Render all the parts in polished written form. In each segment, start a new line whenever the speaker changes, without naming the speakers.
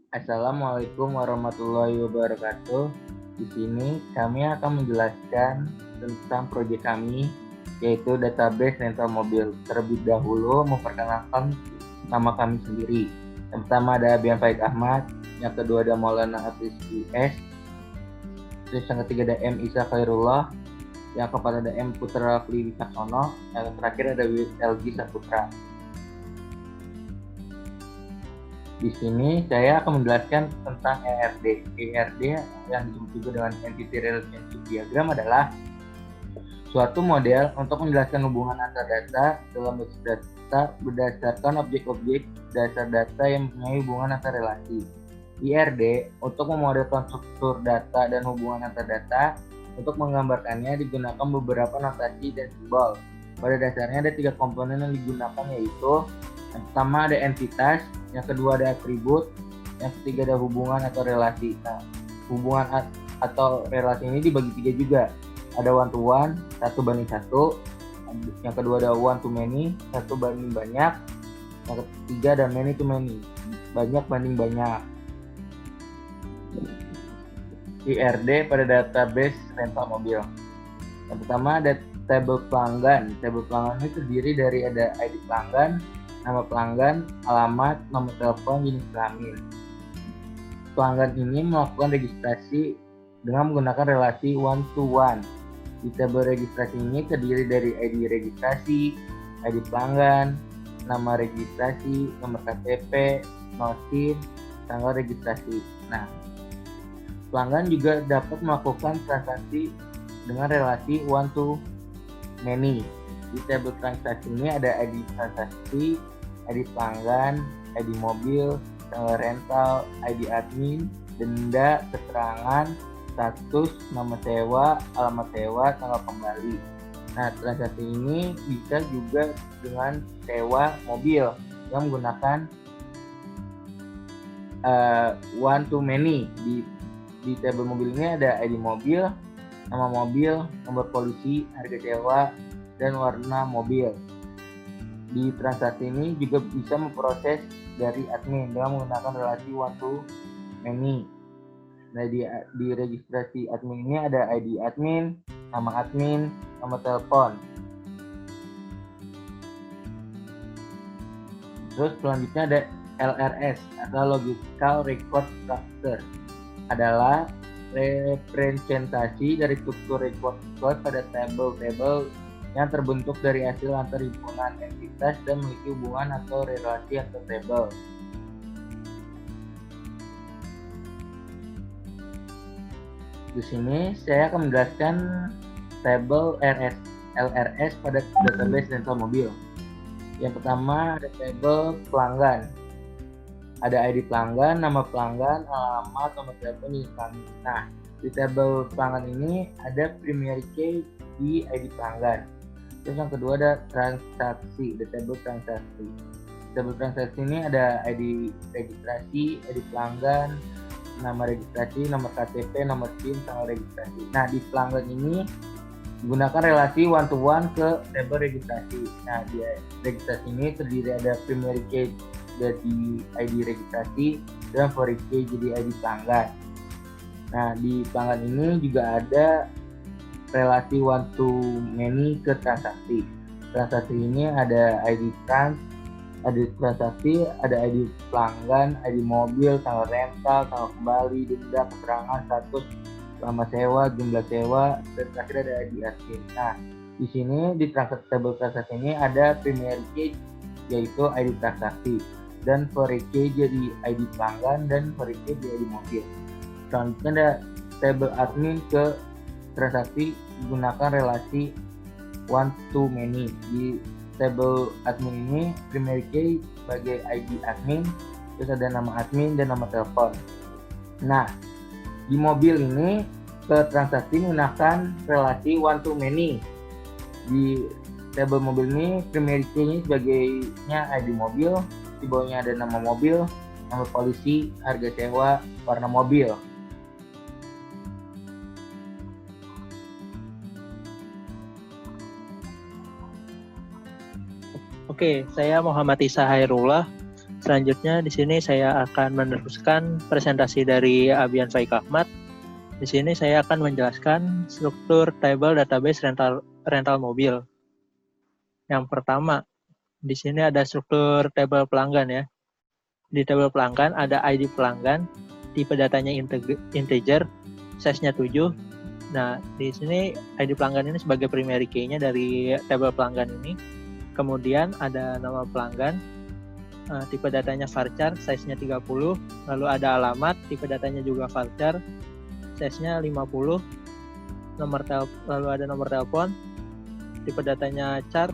Assalamualaikum warahmatullahi wabarakatuh. Di sini kami akan menjelaskan tentang proyek kami, yaitu database rental mobil. Terlebih dahulu memperkenalkan nama kami sendiri. Yang pertama ada Bian Faid Ahmad, yang kedua ada Maulana Hafiz US, terus yang ketiga ada M. Isa Khairullah, yang keempat ada M. Putra Rafli Wicaksono, yang terakhir ada LG Saputra. Di sini saya akan menjelaskan tentang ERD. ERD yang disebut juga dengan Entity Relationship Diagram adalah suatu model untuk menjelaskan hubungan antar data dalam basis data berdasarkan objek-objek dasar data yang mempunyai hubungan antar relasi. IRD untuk memodelkan struktur data dan hubungan antar data. Untuk menggambarkannya digunakan beberapa notasi dan simbol. Pada dasarnya ada 3 komponen yang digunakan, yaitu yang pertama ada entitas, yang kedua ada atribut, yang ketiga ada hubungan atau relasi. Nah, hubungan atau relasi ini dibagi 3 juga. Ada one to one, 1:1. Yang kedua ada one to many, 1:banyak. Yang ketiga ada many to many, banyak banding banyak. IRD pada database rental mobil. Yang pertama ada tabel pelanggan. Tabel pelanggan ini terdiri dari ada ID pelanggan, nama pelanggan, alamat, nomor telepon, jenis kelamin. Pelanggan ini melakukan registrasi dengan menggunakan relasi one to one. Di tabel registrasi ini terdiri dari ID registrasi, ID pelanggan, nama registrasi, nomor KTP, NOSIN, tanggal registrasi. Nah, pelanggan juga dapat melakukan transaksi dengan relasi one to many. Di tabel transaksi ini ada ID transaksi, ID pelanggan, ID mobil, tanggal rental, ID admin, denda, keterangan, status, nama sewa, alamat sewa, tanggal kembali. Nah, transaksi ini bisa juga dengan sewa mobil yang menggunakan one to many. Di tabel mobil ini ada ID mobil, nama mobil, nomor polisi, harga sewa, dan warna mobil. Di transaksi ini juga bisa memproses dari admin dengan menggunakan relasi one to many. Nah, di registrasi admin ini ada ID admin, nama admin, nomor telepon. Terus selanjutnya ada LRS atau Logical Record Structure, adalah representasi dari struktur record pada tabel-tabel yang terbentuk dari hasil antar himpunan entitas dan memiliki hubungan atau relasi antar tabel. Di sini saya akan menjelaskan tabel LRS pada database rental mobil. Yang pertama ada tabel pelanggan. Ada ID pelanggan, nama pelanggan, alamat, nomor telepon, jenis kelamin. Nah, di tabel pelanggan ini ada primary key di ID pelanggan. Terus yang kedua ada transaksi, di tabel transaksi. Di tabel transaksi ini ada ID registrasi, ID pelanggan, nama registrasi, nomor KTP, nomor SIM, tanggal registrasi. Nah, di pelanggan ini gunakan relasi one to one ke tabel registrasi. Nah, di registrasi ini terdiri ada primary key jadi ID registrasi dan foreign key jadi ID pelanggan. Nah, di pelanggan ini juga ada relasi one to many ke transaksi. Transaksi ini ada ID trans, ada transaksi, ada ID pelanggan, ID mobil, tanggal rental, tanggal kembali, denda, keterangan, status, lama sewa, jumlah sewa, dan terakhir ada ID admin. Nah, di sini di tabel transaksi ini ada primary key yaitu ID transaksi, dan foreign key jadi ID pelanggan, dan foreign key jadi ID mobil. Selanjutnya ada tabel admin ke transaksi menggunakan relasi one to many. Di tabel admin ini primary key sebagai ID admin, terus ada nama admin dan nama telepon. Nah, di mobil ini ke transaksi menggunakan relasi one to many. Di tabel mobil ini primary key-nya sebagainya ID mobil, di bawahnya ada nama mobil, nomor polisi, harga sewa, warna mobil.
Oke, saya Muhammad Isa Hairullah. Selanjutnya di sini saya akan meneruskan presentasi dari Abian Faik Ahmad. Di sini saya akan menjelaskan struktur table database rental mobil. Yang pertama, di sini ada struktur table pelanggan ya. Di table pelanggan ada ID pelanggan, tipe datanya integer, size-nya 7. Nah, di sini ID pelanggan ini sebagai primary key-nya dari table pelanggan ini. Kemudian ada nama pelanggan, tipe datanya varchar, size-nya 30. Lalu ada alamat, tipe datanya juga varchar, size-nya 50. Lalu ada nomor telepon, tipe datanya char,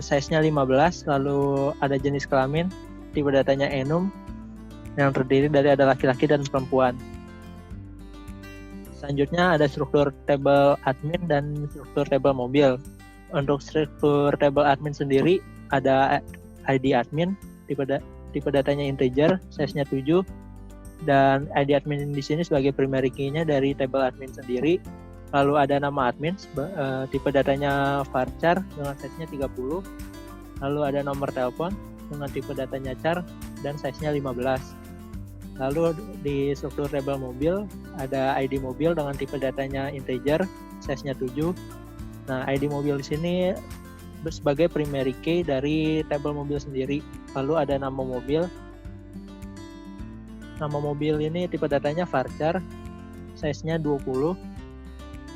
size-nya 15. Lalu ada jenis kelamin, tipe datanya enum, yang terdiri dari ada laki-laki dan perempuan. Selanjutnya ada struktur table admin dan struktur table mobil. Untuk struktur table admin sendiri ada ID admin, tipe datanya integer, size-nya 7, dan ID admin di sini sebagai primary key-nya dari table admin sendiri. Lalu ada nama admin, tipe datanya varchar dengan size-nya 30. Lalu ada nomor telepon dengan tipe datanya char dan size-nya 15. Lalu di struktur table mobil ada ID mobil dengan tipe datanya integer, size-nya 7. Nah, ID mobil di sini sebagai primary key dari table mobil sendiri. Lalu ada nama mobil. Nama mobil ini tipe datanya varchar, size-nya 20.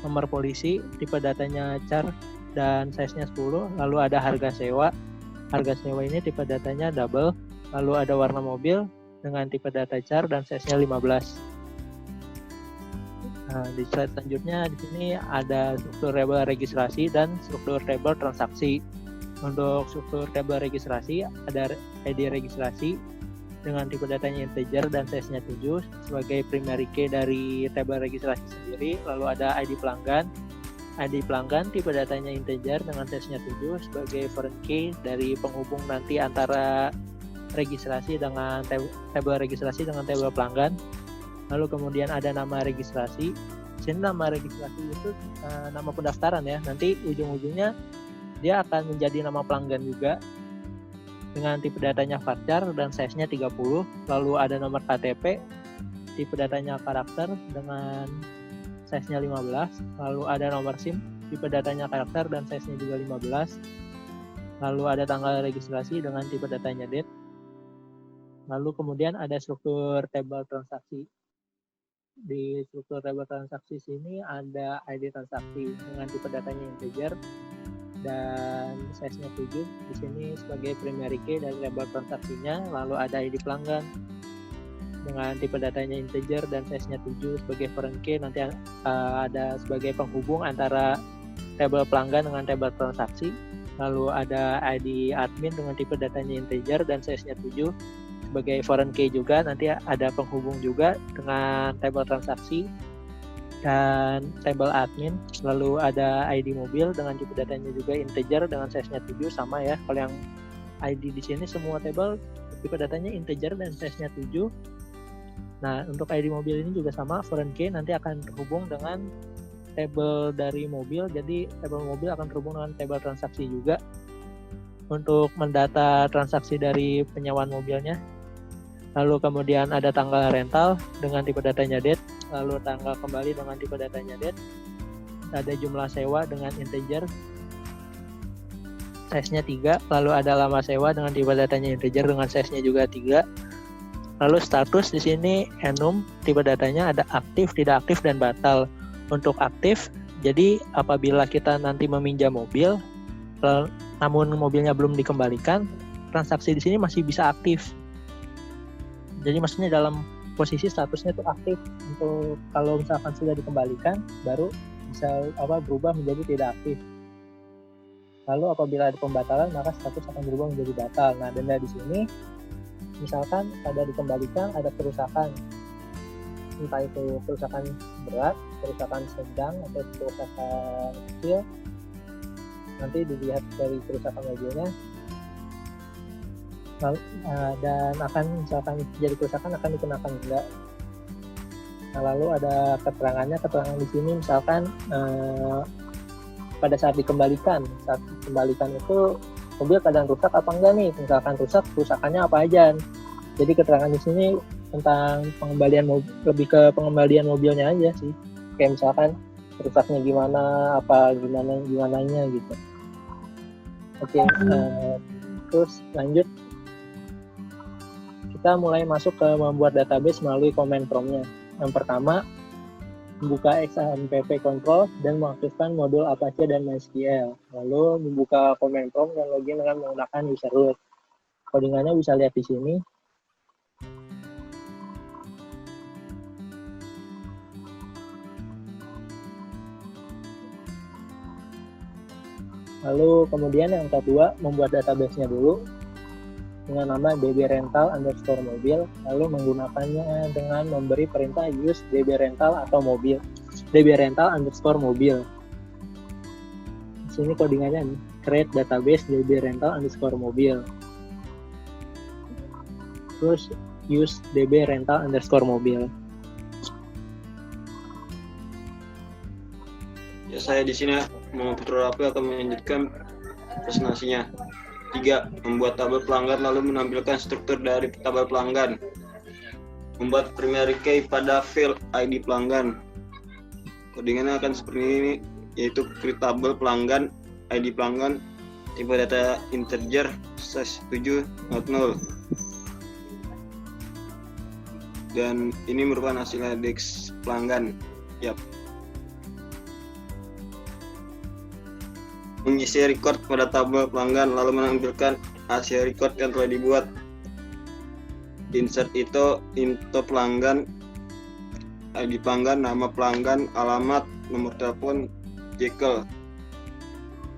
Nomor polisi, tipe datanya char dan size-nya 10. Lalu ada harga sewa. Harga sewa ini tipe datanya double. Lalu ada warna mobil dengan tipe data char dan size-nya 15. Nah, di slide selanjutnya di sini ada struktur table registrasi dan struktur table transaksi. Untuk struktur table registrasi ada ID registrasi dengan tipe datanya integer dan size-nya 7 sebagai primary key dari table registrasi sendiri. Lalu ada ID pelanggan. ID pelanggan tipe datanya integer dengan size-nya 7 sebagai foreign key dari penghubung nanti antara registrasi dengan table registrasi dengan table pelanggan. Lalu kemudian ada nama registrasi. Sini nama registrasi itu nama pendaftaran ya. Nanti ujung-ujungnya dia akan menjadi nama pelanggan juga dengan tipe datanya varchar dan size-nya 30. Lalu ada nomor KTP, tipe datanya karakter dengan size-nya 15. Lalu ada nomor SIM, tipe datanya karakter dan size-nya juga 15. Lalu ada tanggal registrasi dengan tipe datanya date. Lalu kemudian ada struktur table transaksi. Di struktur table transaksi sini ada ID transaksi dengan tipe datanya integer dan size-nya 7. Di sini sebagai primary key dari table transaksinya. Lalu ada ID pelanggan dengan tipe datanya integer dan size-nya 7 sebagai foreign key. Nanti ada sebagai penghubung antara table pelanggan dengan table transaksi. Lalu ada ID admin dengan tipe datanya integer dan size-nya 7 sebagai foreign key juga. Nanti ada penghubung juga dengan table transaksi dan table admin. Lalu ada ID mobil dengan tipe datanya juga integer dengan size-nya 7 sama ya. Kalau yang ID di sini semua table tipe datanya integer dan size-nya 7. Nah, untuk ID mobil ini juga sama, foreign key nanti akan terhubung dengan table dari mobil. Jadi table mobil akan terhubung dengan table transaksi juga untuk mendata transaksi dari penyewaan mobilnya. Lalu kemudian ada tanggal rental dengan tipe datanya date, lalu tanggal kembali dengan tipe datanya date. Ada jumlah sewa dengan integer, size-nya 3, lalu ada lama sewa dengan tipe datanya integer dengan size-nya juga 3. Lalu status di sini enum, tipe datanya ada aktif, tidak aktif dan batal. Untuk aktif, jadi apabila kita nanti meminjam mobil namun mobilnya belum dikembalikan, transaksi di sini masih bisa aktif. Jadi maksudnya dalam posisi statusnya itu aktif. Untuk kalau misalkan sudah dikembalikan baru bisa berubah menjadi tidak aktif. Lalu apabila ada pembatalan maka status akan berubah menjadi batal. Nah, denda di sini misalkan ada dikembalikan ada kerusakan, entah itu kerusakan berat, kerusakan sedang atau kerusakan kecil. Nanti dilihat dari kerusakan mobilnya. Dan akan misalkan jadi kerusakan akan dikenakan denda. Nah, lalu ada keterangan di sini misalkan pada saat dikembalikan itu mobil keadaan rusak apa enggak nih. Misalkan rusak, kerusakannya apa aja. Jadi keterangan di sini tentang pengembalian mobil, lebih ke pengembalian mobilnya aja sih. Kayak misalkan rusaknya gimana, apa gimananya gitu. Oke, terus lanjut. Kita mulai masuk ke membuat database melalui command prompt-nya. Yang pertama, membuka XAMPP control dan mengaktifkan modul Apache dan MySQL. Lalu membuka command prompt dan login dengan menggunakan user root. Codingannya bisa lihat di sini. Lalu kemudian yang kedua, membuat database-nya dulu dengan nama dbrental_mobil, lalu menggunakannya dengan memberi perintah use dbrental atau mobil, dbrental_mobil. Di sini codingannya nih, create database dbrental_mobil. Terus use dbrental_mobil.
Ya, saya di sini mau akan melanjutkan presentasinya. 3. Membuat tabel pelanggan lalu menampilkan struktur dari tabel pelanggan. Membuat primary key pada field ID pelanggan. Codingannya akan seperti ini, yaitu create tabel pelanggan, ID pelanggan, tipe data integer, size 7, not null. Dan ini merupakan hasil index pelanggan. Yap. Mengisi record pada tabel pelanggan lalu menampilkan hasil record yang telah dibuat. Insert itu info pelanggan, ID pelanggan, nama pelanggan, alamat, nomor telepon, jekyll.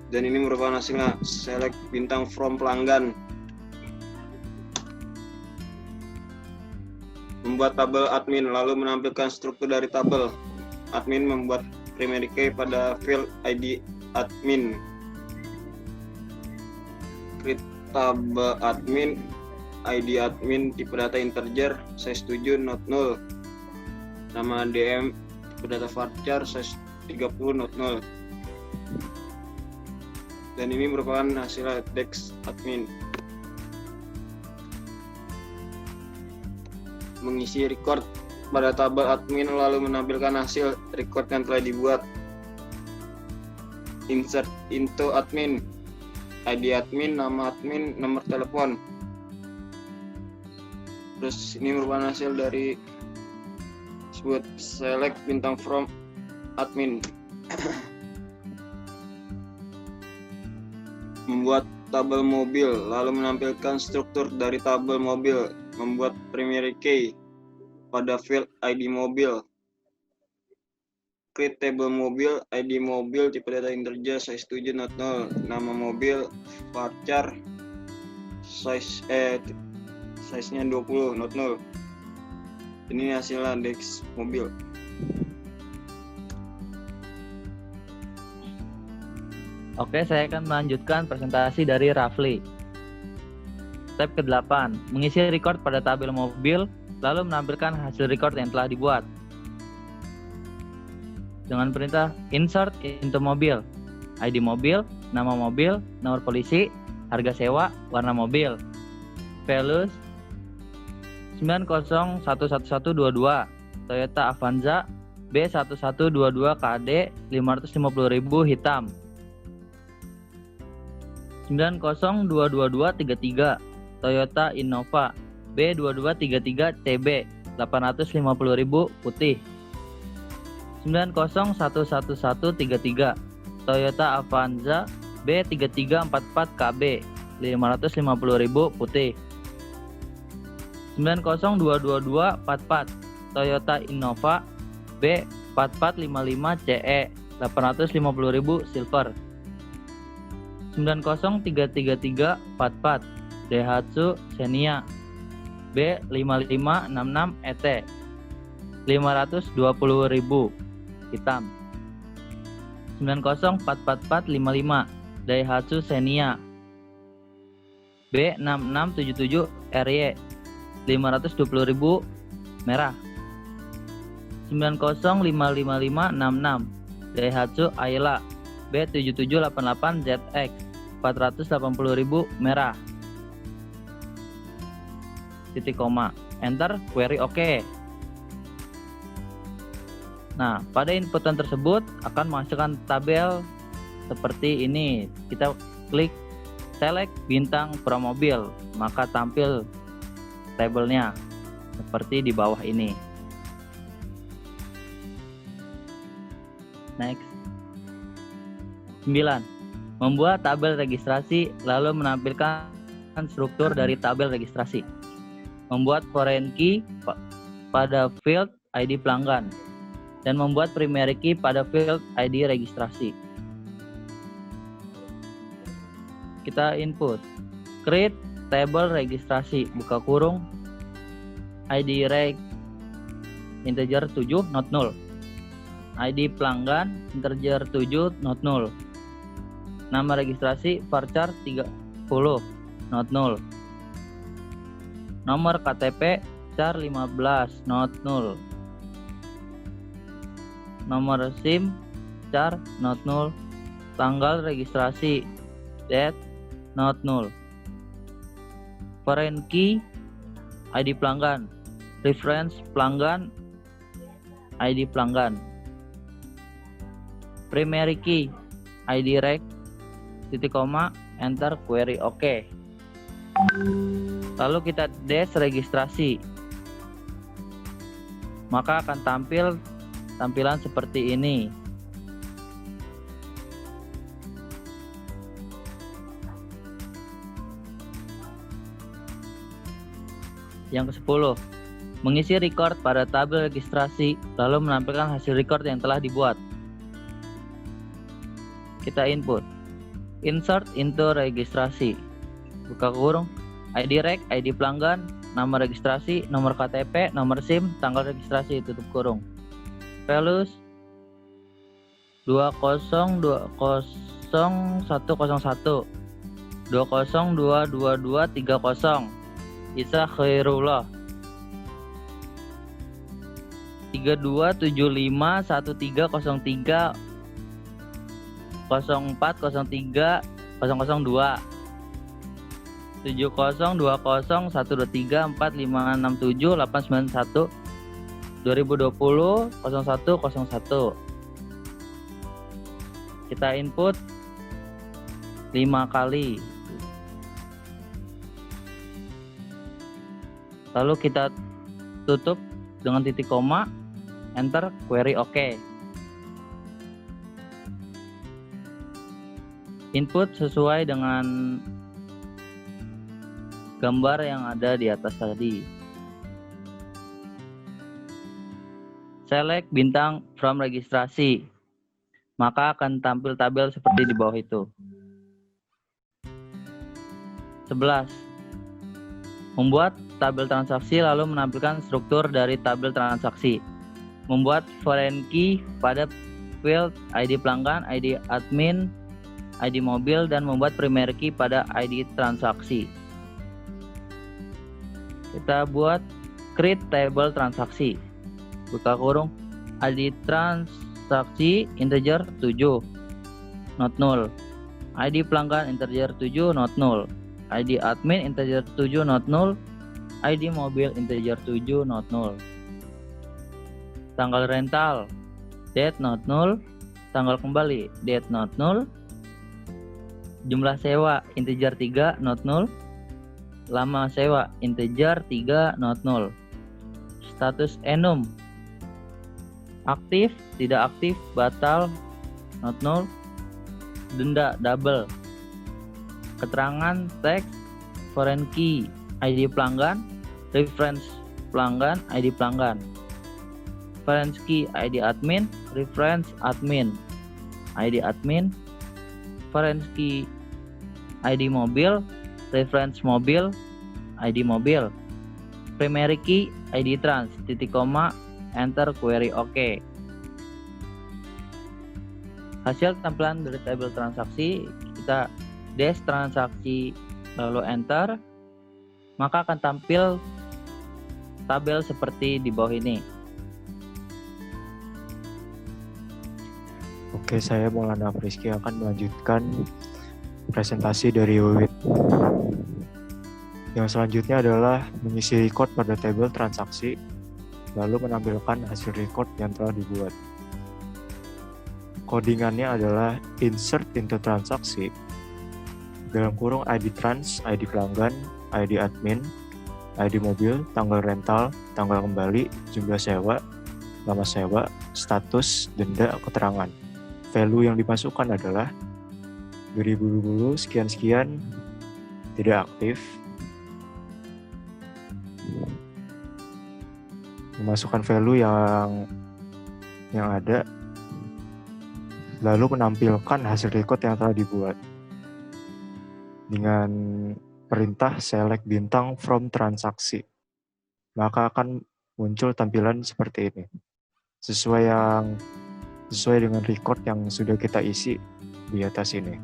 Dan ini merupakan hasilnya. Select bintang from pelanggan. Membuat tabel admin lalu menampilkan struktur dari tabel. Admin membuat primary key pada field ID admin. Create tabel admin, ID admin, tipe data integer, size 7, not null. Nama DM, tipe data varchar, size 30, not null. Dan ini merupakan hasil index admin. Mengisi record pada tabel admin lalu menampilkan hasil record yang telah dibuat. Insert into admin, ID admin, nama admin, nomor telepon. Terus ini merupakan hasil dari sebut select bintang from admin. Membuat tabel mobil lalu menampilkan struktur dari tabel mobil. Membuat primary key pada field ID mobil. Create table mobil, ID mobil, tipe data integer, size 7, not null. Nama mobil, varchar, size-nya 20, not null. Ini hasil index mobil.
Oke, saya akan melanjutkan presentasi dari Rafli. Step ke-8, mengisi record pada tabel mobil, lalu menampilkan hasil record yang telah dibuat. Dengan perintah insert into mobil, ID mobil, nama mobil, nomor polisi, harga sewa, warna mobil. Values 90111122, Toyota Avanza B1122 KD 550.000 hitam. 902223, Toyota Innova B2233 CB 850.000 putih. 901133, Toyota Avanza B3344 KB 550.000 putih. 902244, Toyota Innova B4455 CE 850.000 silver. 903344, Daihatsu Xenia B5566 ET 520.000 hitam. 904455, Daihatsu Xenia B6677 RY 520.000 merah. 905556, Daihatsu Ayla B7788 ZX 480.000 merah. Titik koma, enter, query oke. Nah, pada inputan tersebut akan menghasilkan tabel seperti ini. Kita klik select bintang from mobil, maka tampil tabelnya seperti di bawah ini. Next. 9. Membuat tabel registrasi lalu menampilkan struktur dari tabel registrasi. Membuat foreign key pada field ID pelanggan dan membuat primary key pada field ID registrasi. Kita input create table registrasi buka kurung ID reg integer 7 not null, ID pelanggan integer 7 not null, nama registrasi varchar 30 not null, nomor KTP char 15 not null, nomor SIM char not null, tanggal registrasi date not null, foreign key ID pelanggan, reference pelanggan ID pelanggan, primary key ID reg titik koma, enter, query oke. Lalu kita dash registrasi, maka akan tampil tampilan seperti ini. Yang ke-10, mengisi record pada tabel registrasi lalu menampilkan hasil record yang telah dibuat. Kita input insert into registrasi buka kurung ID reg, ID pelanggan, nama registrasi, nomor KTP, nomor SIM, tanggal registrasi tutup kurung. Values 2020101 2022230 Isa Khairullah 32751303 0403 002 7020 123 4567 891 2020 0101. Kita input 5 kali. Lalu kita tutup dengan titik koma, enter, query oke. Input sesuai dengan gambar yang ada di atas tadi. Select bintang from registrasi, maka akan tampil tabel seperti di bawah itu. 11. Membuat tabel transaksi lalu menampilkan struktur dari tabel transaksi. Membuat foreign key pada field ID pelanggan, ID admin, ID mobil, dan membuat primary key pada ID transaksi. Kita buat create table transaksi. Buka kurung ID transaksi integer 7 not null, ID pelanggan integer 7 not null, ID admin integer 7 not null, ID mobil integer 7 not null. Tanggal rental date not null, tanggal kembali date not null, jumlah sewa integer 3 not null, lama sewa integer 3 not null, status enum aktif, tidak aktif, batal, not null, denda double, keterangan teks, foreign key ID pelanggan, reference pelanggan, ID pelanggan, foreign key ID admin, reference admin, ID admin, foreign key ID mobil, reference mobil, ID mobil, primary key ID trans, titik koma, enter, query oke. Hasil tampilan dari tabel transaksi, kita dash transaksi lalu enter, maka akan tampil tabel seperti di bawah ini.
Oke, saya Maulana Rizky akan melanjutkan presentasi dari Wiwit. Yang selanjutnya adalah mengisi record pada tabel transaksi, lalu menampilkan hasil record yang telah dibuat. Codingannya adalah insert into transaksi, dalam kurung ID trans, ID pelanggan, ID admin, ID mobil, tanggal rental, tanggal kembali, jumlah sewa, lama sewa, status, denda, keterangan. Value yang dimasukkan adalah 2020 sekian-sekian, tidak aktif. Memasukkan value yang ada, lalu menampilkan hasil record yang telah dibuat dengan perintah select bintang from transaksi. Maka akan muncul tampilan seperti ini, sesuai dengan record yang sudah kita isi di atas ini.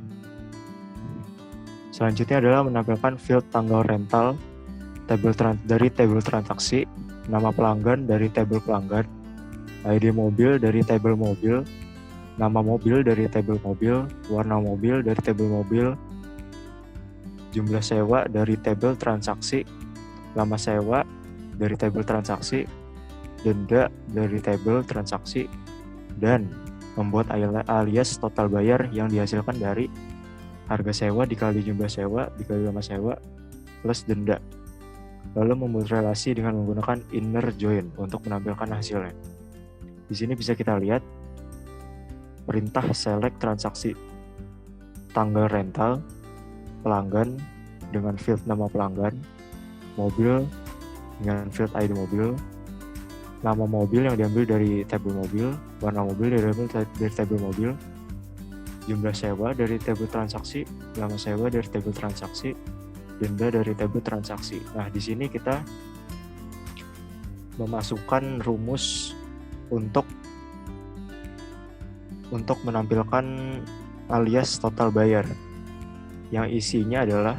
Selanjutnya adalah menampilkan field tanggal rental dari tabel transaksi, nama pelanggan dari tabel pelanggan, ID mobil dari tabel mobil, nama mobil dari tabel mobil, warna mobil dari tabel mobil, jumlah sewa dari tabel transaksi, lama sewa dari tabel transaksi, denda dari tabel transaksi, dan membuat alias total bayar yang dihasilkan dari harga sewa dikali jumlah sewa dikali lama sewa plus denda. Lalu membuat relasi dengan menggunakan inner join untuk menampilkan hasilnya. Di sini bisa kita lihat perintah select transaksi tanggal rental, pelanggan dengan field nama pelanggan, mobil dengan field ID mobil, nama mobil yang diambil dari tabel mobil, warna mobil diambil dari tabel mobil, jumlah sewa dari tabel transaksi, lama sewa dari tabel transaksi, denda dari tabel transaksi. Nah, di sini kita memasukkan rumus untuk menampilkan alias total bayar yang isinya adalah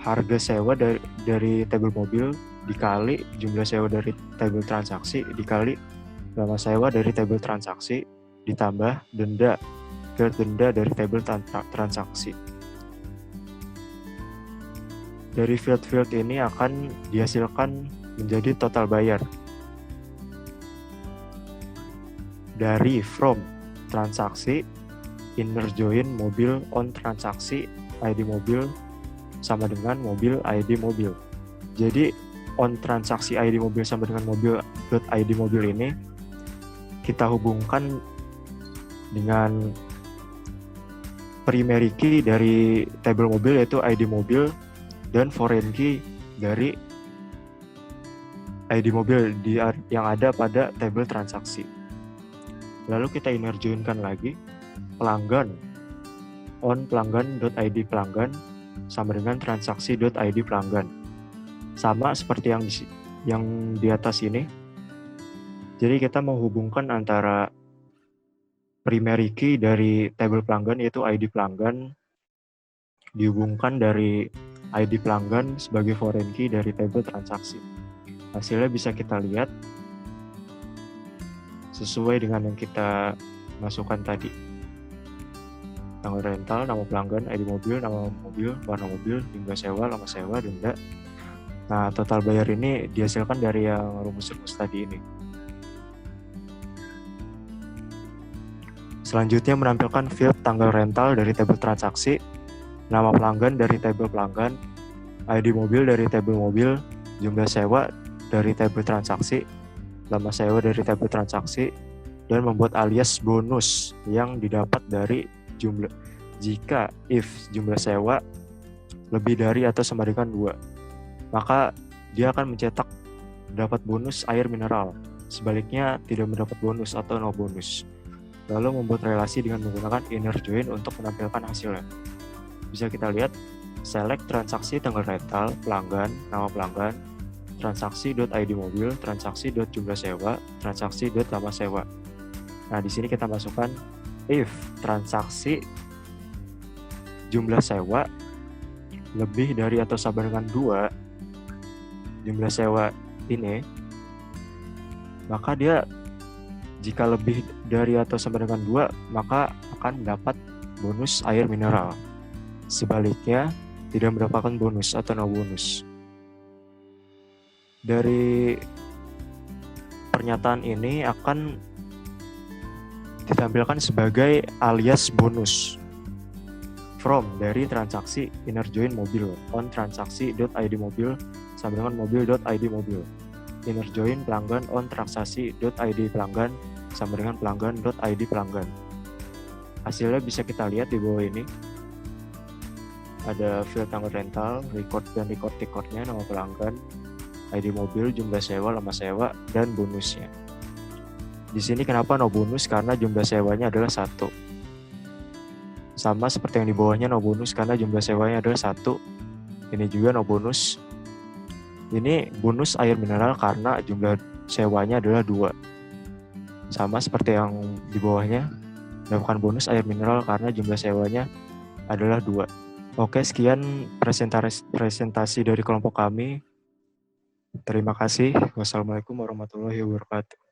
harga sewa dari tabel mobil dikali jumlah sewa dari tabel transaksi dikali lama sewa dari tabel transaksi ditambah denda dari tabel transaksi. Dari field-field ini akan dihasilkan menjadi total bayar. Dari from transaksi, inner join mobil on transaksi, ID mobil sama dengan mobil ID mobil. Jadi on transaksi ID mobil sama dengan mobil .id mobil ini kita hubungkan dengan primary key dari tabel mobil yaitu ID mobil dan foreign key dari ID mobil yang ada pada tabel transaksi. Lalu kita inner join-kan lagi pelanggan on pelanggan.id pelanggan sama dengan transaksi.id pelanggan. Sama seperti yang di atas ini. Jadi kita menghubungkan antara primary key dari tabel pelanggan yaitu ID pelanggan dihubungkan dari ID pelanggan sebagai foreign key dari tabel transaksi. Hasilnya bisa kita lihat sesuai dengan yang kita masukkan tadi. Tanggal rental, nama pelanggan, ID mobil, nama mobil, warna mobil, jumlah sewa, lama sewa, denda. Nah, total bayar ini dihasilkan dari yang rumus-rumus tadi ini. Selanjutnya menampilkan field tanggal rental dari tabel transaksi, nama pelanggan dari tabel pelanggan, ID mobil dari tabel mobil, jumlah sewa dari tabel transaksi, lama sewa dari tabel transaksi, dan membuat alias bonus yang didapat dari jumlah jika if jumlah sewa lebih dari atau sama dengan 2, maka dia akan mencetak dapat bonus air mineral. Sebaliknya tidak mendapat bonus atau no bonus. Lalu membuat relasi dengan menggunakan inner join untuk menampilkan hasilnya. Bisa kita lihat select transaksi tanggal rental, pelanggan, nama pelanggan, transaksi.id mobil, transaksi.jumlah sewa, transaksi.lama sewa. Nah, di sini kita masukkan if transaksi jumlah sewa lebih dari atau sama dengan 2 jumlah sewa ini, maka dia jika lebih dari atau sama dengan 2 maka akan dapat bonus air mineral. Sebaliknya, tidak mendapatkan bonus atau no bonus. Dari pernyataan ini akan ditampilkan sebagai alias bonus. From dari transaksi inner join mobil on transaksi.id mobil sama dengan mobil.id mobil. Inner join pelanggan on transaksi.id pelanggan sama dengan pelanggan.id pelanggan. Hasilnya bisa kita lihat di bawah ini. Ada field tanggal rental, record dan record-recordnya, nama pelanggan, ID mobil, jumlah sewa, lama sewa, dan bonusnya. Di sini kenapa no bonus? Karena jumlah sewanya adalah 1. Sama seperti yang di bawahnya no bonus karena jumlah sewanya adalah 1. Ini juga no bonus. Ini bonus air mineral karena jumlah sewanya adalah 2. Sama seperti yang di bawahnya, mendapatkan bonus air mineral karena jumlah sewanya adalah 2. Oke, sekian presentasi dari kelompok kami. Terima kasih. Wassalamualaikum warahmatullahi wabarakatuh.